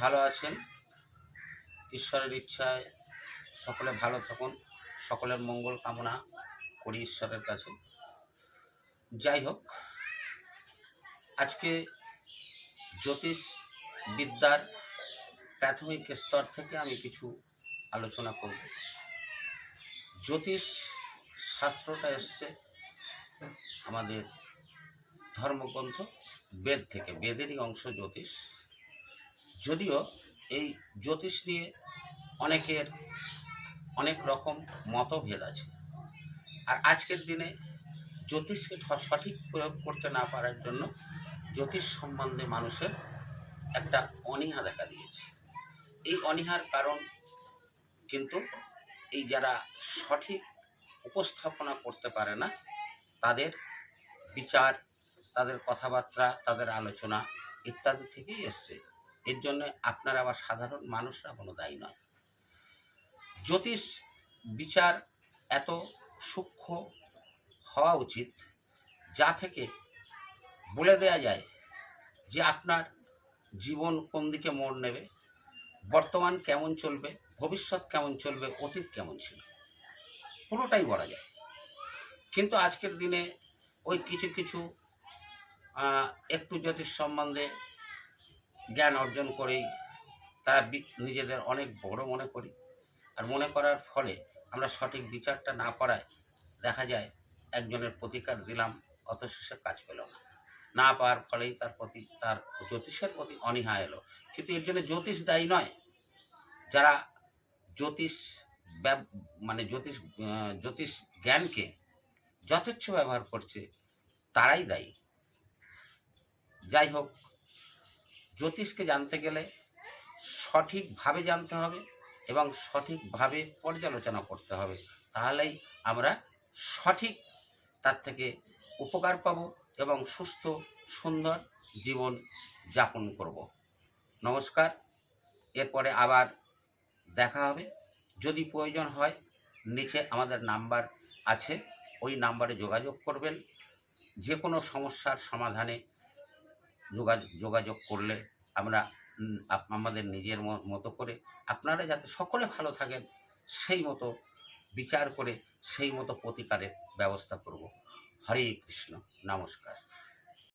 ভালো আছেন। ঈশ্বরের ইচ্ছায় সকলে ভালো থাকুন। সকলের মঙ্গল কামনা করি ঈশ্বরের কাছে। যাই হোক, আজকে জ্যোতিষ বিদ্যার প্রাথমিক স্তর থেকে আমি কিছু আলোচনা করব। জ্যোতিষ শাস্ত্রটা এসছে আমাদের ধর্মগ্রন্থ বেদ থেকে, বেদেরই অংশ জ্যোতিষ। যদিও এই জ্যোতিষ নিয়ে অনেকের অনেক রকম মতভেদ আছে, আর আজকের দিনে জ্যোতিষকে সঠিক প্রয়োগ করতে না পারার জন্য জ্যোতিষ সম্বন্ধে মানুষের একটা অনীহা দেখা দিয়েছে। এই অনীহার কারণ কিন্তু এই যারা সঠিক উপস্থাপনা করতে পারে না, তাদের বিচার, তাদের কথাবার্তা, তাদের আলোচনা ইত্যাদি থেকেই এসছে। এর জন্য আপনারা আবার সাধারণ মানুষরা কোনো দায়ী নয়। জ্যোতিষ বিচার এত সূক্ষ্ম হওয়া উচিত যা থেকে বলে দেয়া যায় যে আপনার জীবন কোন দিকে মোড় নেবে, বর্তমান কেমন চলবে, ভবিষ্যৎ কেমন চলবে, অতীত কেমন ছিল, পুরোটাই বলা যায়। কিন্তু আজকের দিনে ওই কিছু কিছু একটু জ্যোতিষ সম্বন্ধে জ্ঞান অর্জন করেই তারা নিজেদের অনেক বড় মনে করি, আর মনে করার ফলে আমরা সঠিক বিচারটা না করায় দেখা যায় একজনের প্রতিকার দিলাম, অথচ সে কাজ পেল না পাওয়ার ফলেই তার জ্যোতিষের প্রতি অনীহা এলো। কিন্তু এর জন্য জ্যোতিষ দায়ী নয়। যারা জ্যোতিষ জ্যোতিষ জ্ঞানকে যথেচ্ছ ব্যবহার করছে তারাই দায়ী। যাই হোক, জ্যোতিষকে জানতে গেলে সঠিকভাবে জানতে হবে এবং সঠিকভাবে পর্যালোচনা করতে হবে, তাহলেই আমরা সঠিক তার থেকে উপকার পাব এবং সুস্থ সুন্দর জীবন যাপন করব। নমস্কার। এরপরে আবার দেখা হবে। যদি প্রয়োজন হয় নিচে আমাদের নাম্বার আছে, ওই নাম্বারে যোগাযোগ করবেন। যে কোনো সমস্যার সমাধানে যোগাযোগ করলে আমরা আমাদের নিজের মতো করে, আপনারা যাতে সকলে ভালো থাকেন সেই মতো বিচার করে সেই মতো প্রতিকারের ব্যবস্থা করব। হরে কৃষ্ণ। নমস্কার।